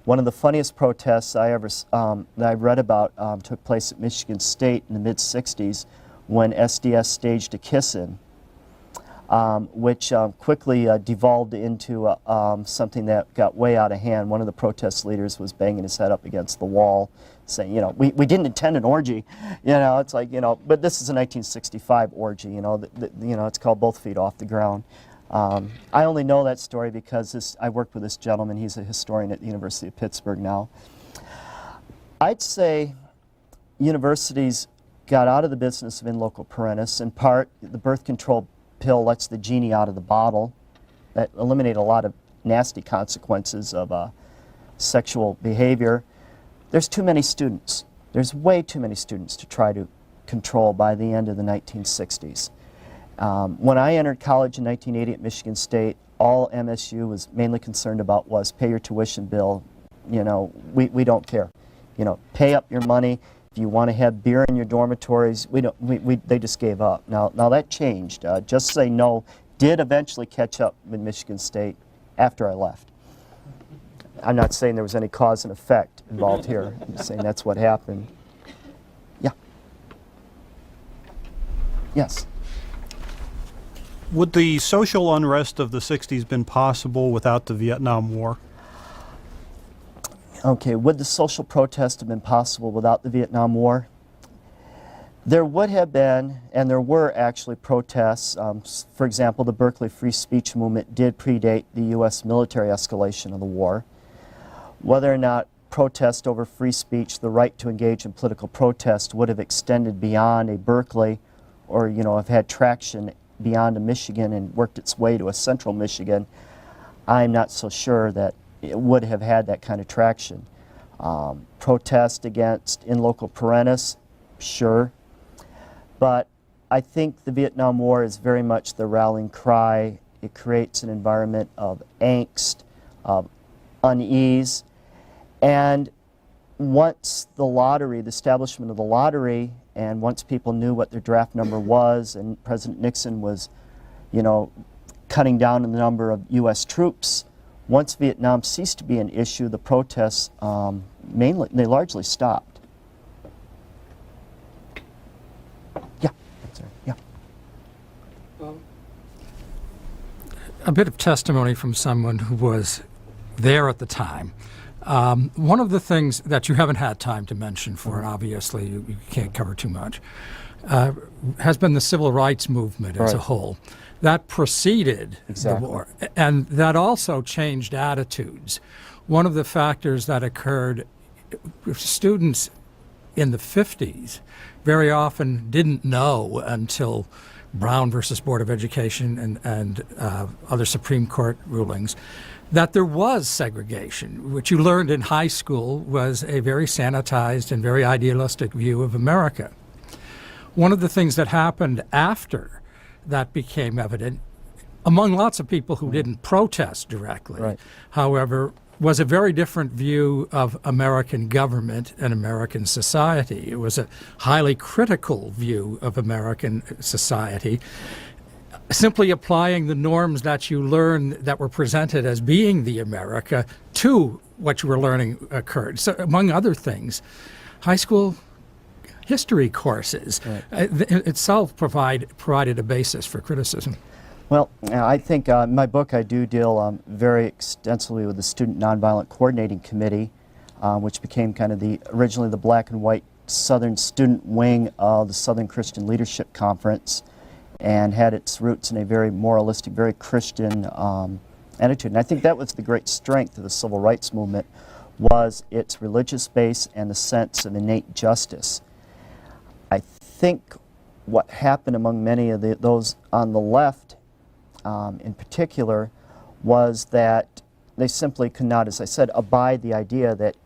One of the funniest protests I ever that I read about took place at Michigan State in the mid-'60s when SDS staged a kiss-in, which quickly devolved into something that got way out of hand. One of the protest leaders was banging his head up against the wall, saying, you know, we didn't intend an orgy. You know, it's like, you know, but this is a 1965 orgy, you know, you know, it's called Both Feet Off the Ground. I only know that story because I worked with this gentleman. He's a historian at the University of Pittsburgh now. I'd say universities got out of the business of in loco parentis. In part, the birth control pill lets the genie out of the bottle. That eliminated a lot of nasty consequences of sexual behavior. There's too many students. There's way too many students to try to control by the end of the 1960s. When I entered college in 1980 at Michigan State, all MSU was mainly concerned about was pay your tuition bill. You know, we don't care. You know, pay up your money. If you want to have beer in your dormitories, they just gave up. Now that changed. Just Say No did eventually catch up with Michigan State after I left. I'm not saying there was any cause and effect involved here. I'm just saying that's what happened. Yeah. Yes. Would the social unrest of the 60s been possible without the Vietnam War? Okay, would the social protest have been possible without the Vietnam War? There would have been, and there were actually protests. For example, the Berkeley Free Speech Movement did predate the U.S. military escalation of the war. Whether or not protest over free speech, the right to engage in political protest, would have extended beyond a Berkeley or, you know, have had traction beyond a Michigan and worked its way to a central Michigan, I'm not so sure that it would have had that kind of traction. Protest against in loco parentis, sure. But I think the Vietnam War is very much the rallying cry. It creates an environment of angst, of unease. And once the lottery, the establishment of the lottery and once people knew what their draft number was, and President Nixon was, cutting down on the number of U.S. troops, once Vietnam ceased to be an issue, the protests they largely stopped. Yeah, sorry. Yeah. A bit of testimony from someone who was there at the time. One of the things that you haven't had time to mention for, and obviously you can't cover too much, has been the civil rights movement as a whole. That preceded the war, and that also changed attitudes. One of the factors that occurred, students in the 50s very often didn't know until Brown versus Board of Education and other Supreme Court rulings, that there was segregation, which you learned in high school was a very sanitized and very idealistic view of America. One of the things that happened after that became evident, among lots of people who didn't protest directly, however, was a very different view of American government and American society. It was a highly critical view of American society, simply applying the norms that you learn that were presented as being the America to what you were learning occurred. So, among other things, high school history courses itself provided a basis for criticism. Well, I think in my book I do deal very extensively with the Student Nonviolent Coordinating Committee, which became kind of originally the black and white Southern student wing of the Southern Christian Leadership Conference, and had its roots in a very moralistic, very Christian attitude. And I think that was the great strength of the civil rights movement, was its religious base and the sense of innate justice. I think what happened among many of those on the left in particular was that they simply could not, as I said, abide the idea that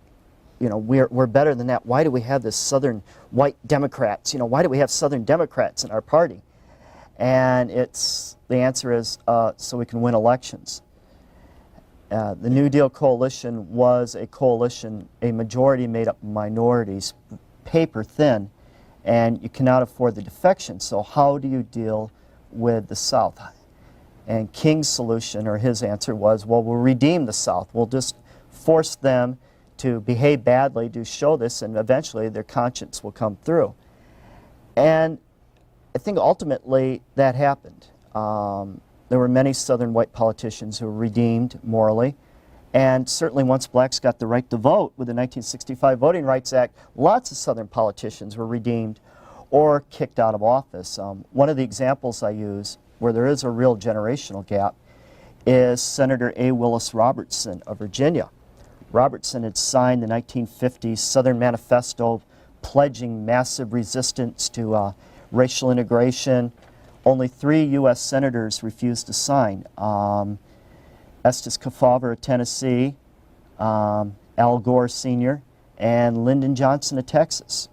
we're better than that. Why do we have this Southern white Democrats? Why do we have Southern Democrats in our party? And the answer is so we can win elections. The New Deal coalition was a coalition, a majority made up of minorities, paper thin, and you cannot afford the defection. So how do you deal with the South? And King's solution, or his answer, was, well, we'll redeem the South. We'll just force them to behave badly, to show this, and eventually their conscience will come through. And I think ultimately that happened. There were many Southern white politicians who were redeemed morally, and certainly once blacks got the right to vote with the 1965 Voting Rights Act, lots of Southern politicians were redeemed or kicked out of office. One of the examples I use where there is a real generational gap is Senator A. Willis Robertson of Virginia. Robertson had signed the 1950 Southern Manifesto pledging massive resistance to racial integration. Only 3 U.S. senators refused to sign. Estes Kefauver of Tennessee, Al Gore Sr., and Lyndon Johnson of Texas.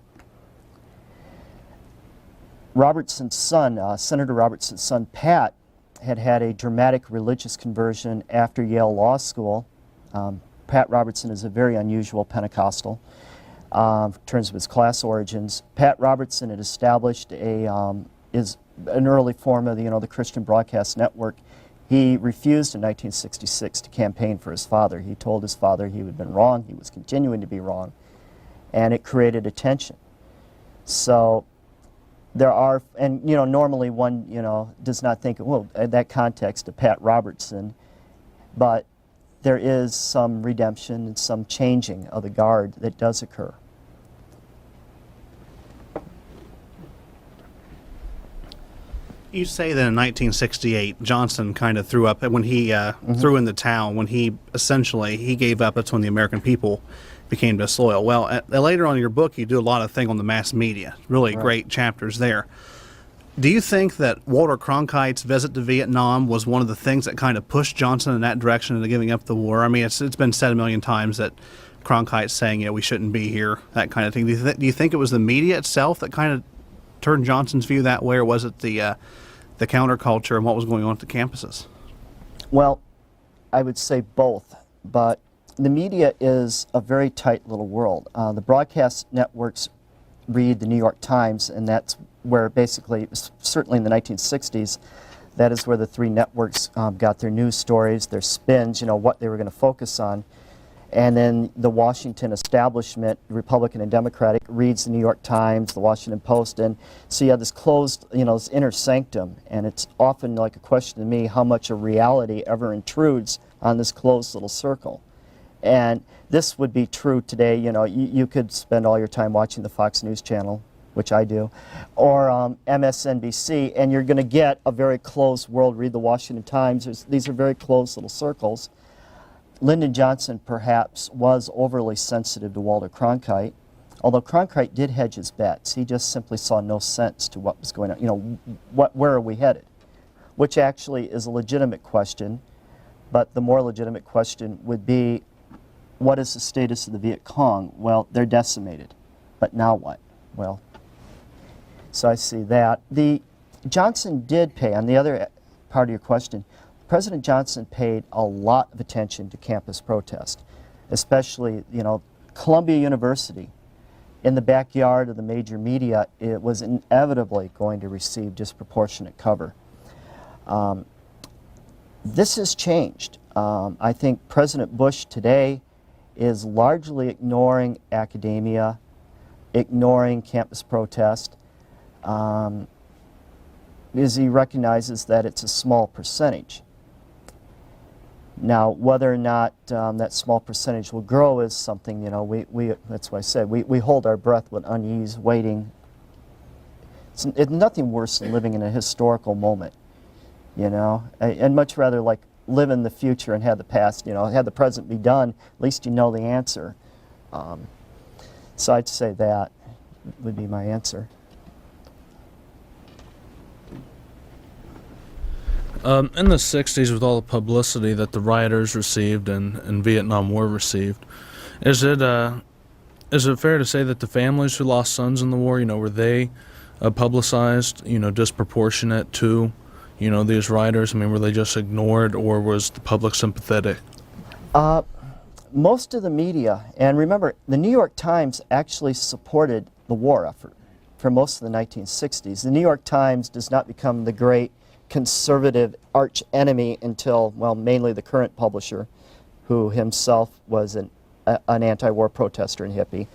Robertson's son, Senator Robertson's son, Pat, had a dramatic religious conversion after Yale Law School. Pat Robertson is a very unusual Pentecostal in terms of his class origins. Pat Robertson had established an early form of the Christian Broadcast Network. He refused in 1966 to campaign for his father. He told his father he had been wrong, he was continuing to be wrong, and it created a tension. So there are, and normally one does not think, well, in that context of Pat Robertson, but there is some redemption and some changing of the guard that does occur. You say that in 1968, Johnson kind of threw up when he threw in the towel, when he gave up. That's when the American people became disloyal. Well, later on in your book, you do a lot of thing on the mass media. Really great chapters there. Do you think that Walter Cronkite's visit to Vietnam was one of the things that kind of pushed Johnson in that direction into giving up the war? I mean, it's been said a million times that Cronkite's saying, we shouldn't be here, that kind of thing. Do you think it was the media itself that kind of turned Johnson's view that way, or was it the counterculture and what was going on at the campuses? Well, I would say both, but the media is a very tight little world. The broadcast networks read the New York Times, and that's where basically, certainly in the 1960s, that is where the three networks got their news stories, their spins, you know, what they were going to focus on. And then the Washington establishment, Republican and Democratic, reads the New York Times, the Washington Post, and so you have this closed, you know, this inner sanctum, and it's often like a question to me how much of reality ever intrudes on this closed little circle. And this would be true today. You know, you could spend all your time watching the Fox News Channel, which I do, or MSNBC, and you're going to get a very closed world. Read the Washington Times. These are very closed little circles. Lyndon Johnson perhaps was overly sensitive to Walter Cronkite, although Cronkite did hedge his bets. He just simply saw no sense to what was going on. You know, where are we headed? Which actually is a legitimate question, but the more legitimate question would be, what is the status of the Viet Cong? Well, they're decimated, but now what? Well, so I see that. Johnson did pay, on the other part of your question, President Johnson paid a lot of attention to campus protest, especially, you know, Columbia University. In the backyard of the major media, it was inevitably going to receive disproportionate cover. This has changed. I think President Bush today is largely ignoring academia, ignoring campus protest, because he recognizes that it's a small percentage. Now, whether or not that small percentage will grow is something, you know, that's why I said we hold our breath with unease, waiting. It's nothing worse than living in a historical moment, you know, and much rather like live in the future and have the past, you know, have the present be done, at least you know the answer. So I'd say that would be my answer. In the 60s, with all the publicity that the rioters received and Vietnam War received, is it fair to say that the families who lost sons in the war, you know, were they publicized, you know, disproportionate to, you know, these rioters? I mean, were they just ignored, or was the public sympathetic? Most of the media, and remember, the New York Times actually supported the war effort for most of the 1960s. The New York Times does not become the great conservative arch enemy until, well, mainly the current publisher, who himself was an anti-war protester and hippie.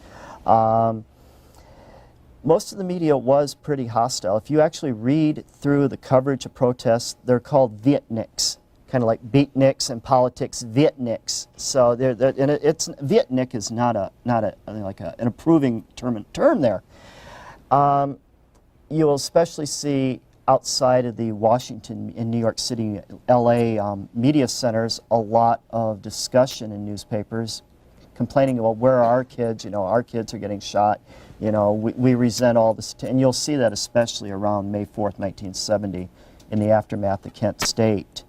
Most of the media was pretty hostile. If you actually read through the coverage of protests, they're called Vietniks, kind of like beatniks in politics, Vietniks. So and it's Vietnik is not an approving term there. You will especially see outside of the Washington and New York City, LA media centers, a lot of discussion in newspapers complaining about where are our kids, you know, our kids are getting shot, you know, we resent all this, and you'll see that especially around May 4th, 1970, in the aftermath of Kent State.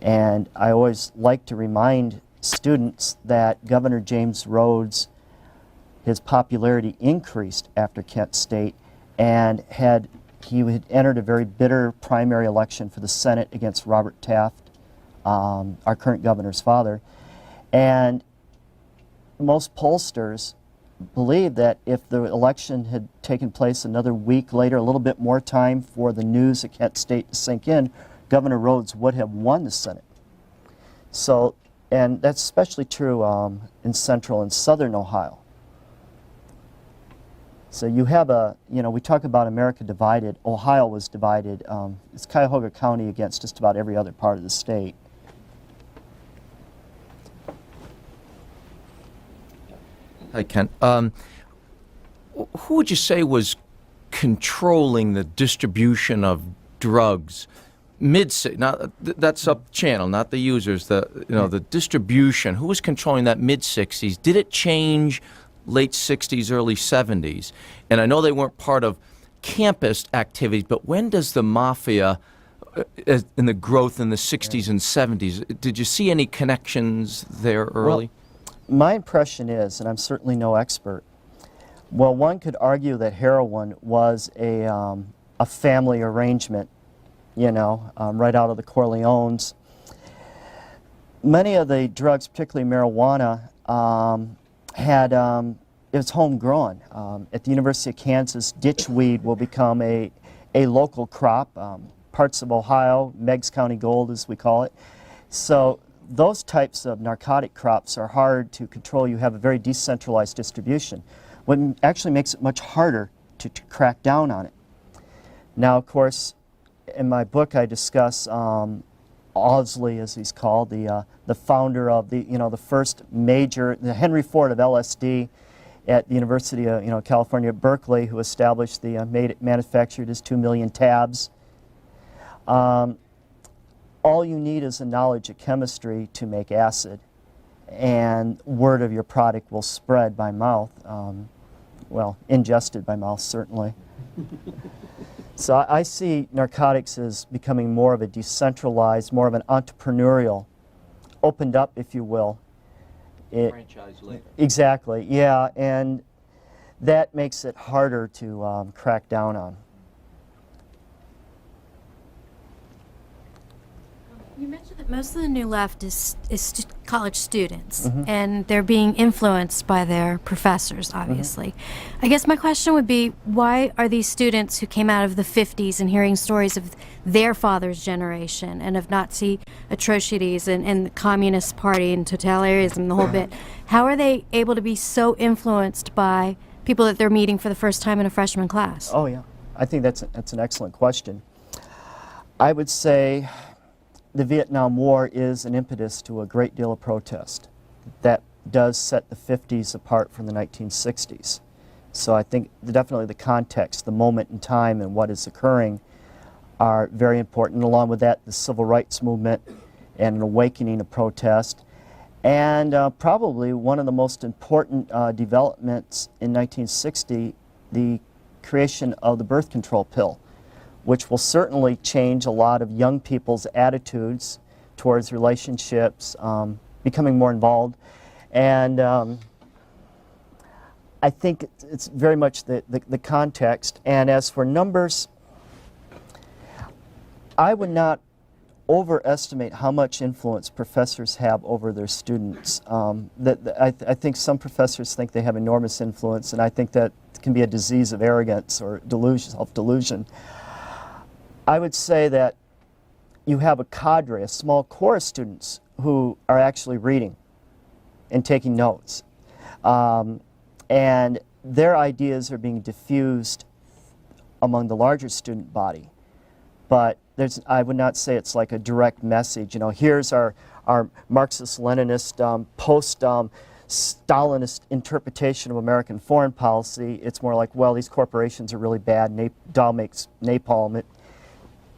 And I always like to remind students that Governor James Rhodes, his popularity increased after Kent State, and he had entered a very bitter primary election for the Senate against Robert Taft, our current governor's father. And most pollsters believe that if the election had taken place another week later, a little bit more time for the news at Kent State to sink in, Governor Rhodes would have won the Senate. So, and that's especially true in central and southern Ohio. So you have you know, we talk about America divided. Ohio was divided. It's Cuyahoga County against just about every other part of the state. Hi, Ken. Who would you say was controlling the distribution of drugs? That's up channel, not the users. The distribution. Who was controlling that mid '60s? Did it change late '60s, early '70s? And I know they weren't part of campus activities, but when does the mafia, in the growth in the '60s and '70s, did you see any connections there early? Well, my impression is, and I'm certainly no expert, well, one could argue that heroin was a family arrangement, you know, right out of the Corleones. Many of the drugs, particularly marijuana, had it's homegrown. At the University of Kansas, ditchweed will become a local crop. Parts of Ohio, Meigs County Gold as we call it. So those types of narcotic crops are hard to control. You have a very decentralized distribution, what actually makes it much harder to crack down on it. Now, of course, in my book I discuss Owsley, as he's called, the founder of the first major, the Henry Ford of LSD at the University of California at Berkeley, who established manufactured his 2 million tabs. All you need is a knowledge of chemistry to make acid, and word of your product will spread by mouth. Well, ingested by mouth, certainly. So I see narcotics as becoming more of a decentralized, more of an entrepreneurial, opened up, if you will. Franchise later. Exactly, yeah, and that makes it harder to crack down on. You mentioned that most of the New Left is college students, and they're being influenced by their professors, obviously. I guess my question would be, why are these students who came out of the 50s and hearing stories of their father's generation and of Nazi atrocities and the Communist Party and totalitarianism and the whole bit, how are they able to be so influenced by people that they're meeting for the first time in a freshman class? Oh, yeah. I think that's an excellent question. I would say the Vietnam War is an impetus to a great deal of protest. That does set the 50s apart from the 1960s. So I think definitely the context, the moment in time and what is occurring are very important. Along with that, the civil rights movement and an awakening of protest. And probably one of the most important developments in 1960, the creation of the birth control pill, which will certainly change a lot of young people's attitudes towards relationships, becoming more involved. And I think it's very much the context. And as for numbers, I would not overestimate how much influence professors have over their students. I think some professors think they have enormous influence, and I think that can be a disease of arrogance or delusion, self-delusion. I would say that you have a cadre, a small core of students who are actually reading and taking notes. And their ideas are being diffused among the larger student body. But I would not say it's like a direct message. Here's our Marxist-Leninist, post-Stalinist interpretation of American foreign policy. It's more like, well, these corporations are really bad. Dow makes napalm.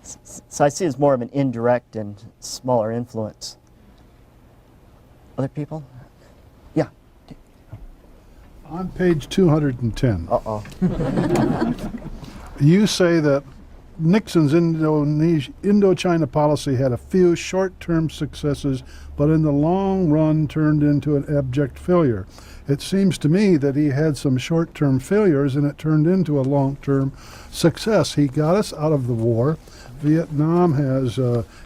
So I see it as more of an indirect and smaller influence. Other people? Yeah. On page 210, Uh-oh. you say that Nixon's Indochina policy had a few short-term successes, but in the long run turned into an abject failure. It seems to me that he had some short-term failures and it turned into a long-term success. He got us out of the war. Vietnam has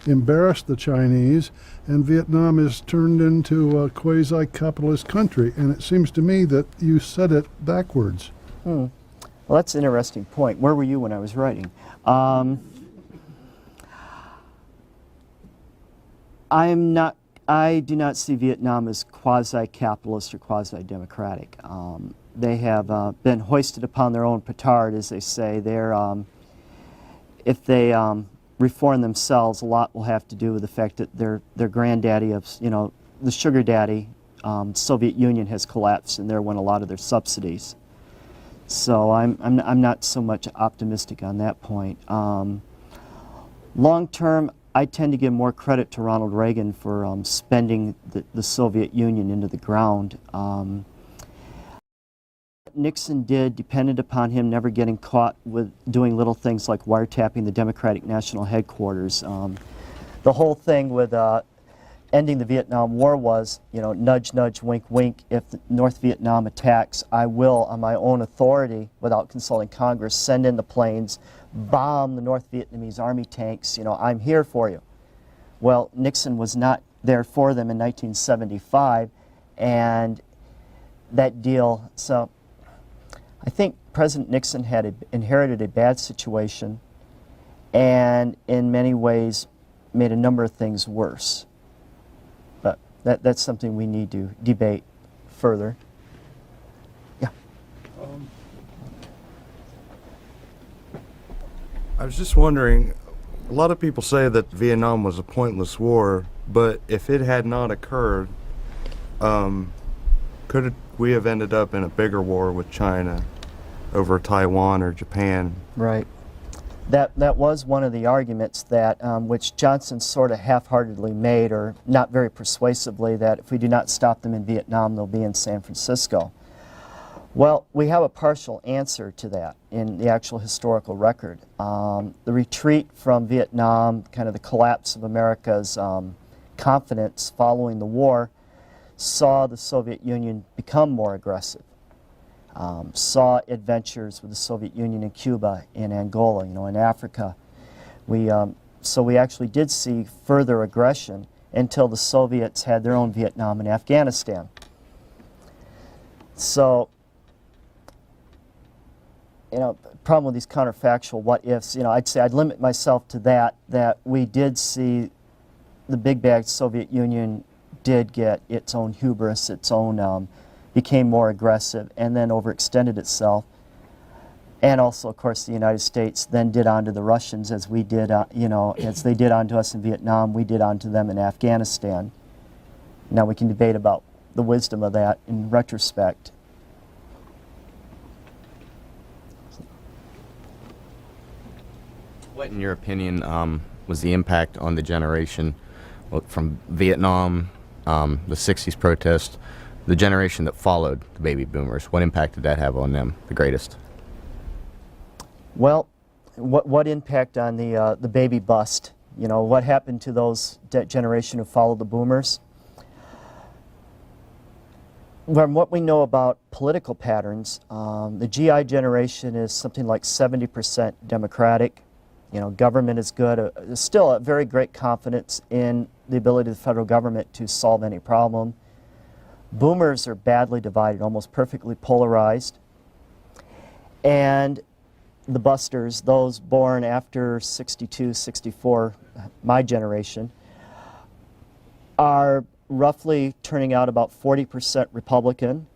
embarrassed the Chinese, and Vietnam is turned into a quasi-capitalist country. And it seems to me that you said it backwards. Well, that's an interesting point. Where were you when I was writing? I do not see Vietnam as quasi-capitalist or quasi-democratic. They have been hoisted upon their own petard, as they say. If they reform themselves, a lot will have to do with the fact that their granddaddy of, the sugar daddy, Soviet Union has collapsed, and there went a lot of their subsidies. So I'm not so much optimistic on that point. Long term, I tend to give more credit to Ronald Reagan for spending the Soviet Union into the ground. Nixon did depended upon him never getting caught with doing little things like wiretapping the Democratic National Headquarters. The whole thing with ending the Vietnam War was, nudge, nudge, wink, wink. If North Vietnam attacks, I will, on my own authority, without consulting Congress, send in the planes, bomb the North Vietnamese army tanks. I'm here for you. Well, Nixon was not there for them in 1975, and that deal, so I think President Nixon had inherited a bad situation and in many ways made a number of things worse. But that's something we need to debate further. Yeah. I was just wondering, a lot of people say that Vietnam was a pointless war, but if it had not occurred, could we have ended up in a bigger war with China over Taiwan or Japan? Right. That was one of the arguments that which Johnson sort of half-heartedly made, or not very persuasively, that if we do not stop them in Vietnam, they'll be in San Francisco. Well, we have a partial answer to that in the actual historical record. The retreat from Vietnam, kind of the collapse of America's confidence following the war, saw the Soviet Union become more aggressive. Saw adventures with the Soviet Union in Cuba, in Angola, in Africa. So we actually did see further aggression until the Soviets had their own Vietnam and Afghanistan. So, problem with these counterfactual what ifs, I'd say I'd limit myself to that we did see the big bad Soviet Union did get its own hubris, its own, became more aggressive and then overextended itself. And also, of course, the United States then did onto the Russians as we did, as they did onto us in Vietnam, we did onto them in Afghanistan. Now we can debate about the wisdom of that in retrospect. What, in your opinion, was the impact on the generation from Vietnam, the 60s protest, the generation that followed the baby boomers? What impact did that have on them, the greatest? Well, what impact on the baby bust? What happened to that generation who followed the boomers? From what we know about political patterns, the GI generation is something like 70% Democratic. Government is good. There's still a very great confidence in the ability of the federal government to solve any problem. Boomers are badly divided, almost perfectly polarized. And the busters, those born after 62, 64, my generation, are roughly turning out about 40% Republican,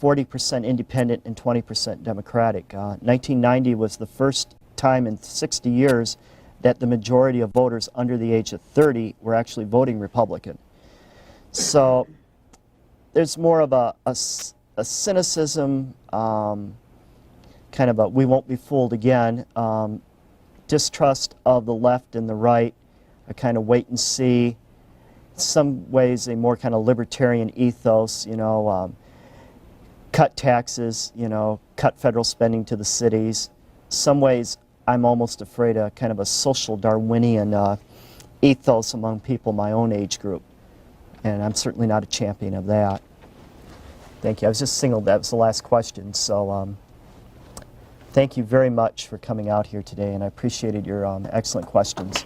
40% independent, and 20% Democratic. 1990 was the first time in 60 years that the majority of voters under the age of 30 were actually voting Republican. So there's more of a cynicism, kind of a we won't be fooled again, distrust of the left and the right, a kind of wait and see, in some ways a more kind of libertarian ethos, cut taxes, cut federal spending to the cities. Some ways I'm almost afraid of kind of a social Darwinian ethos among people my own age group. And I'm certainly not a champion of that. Thank you. I was just singled, that was the last question. So thank you very much for coming out here today, and I appreciated your excellent questions.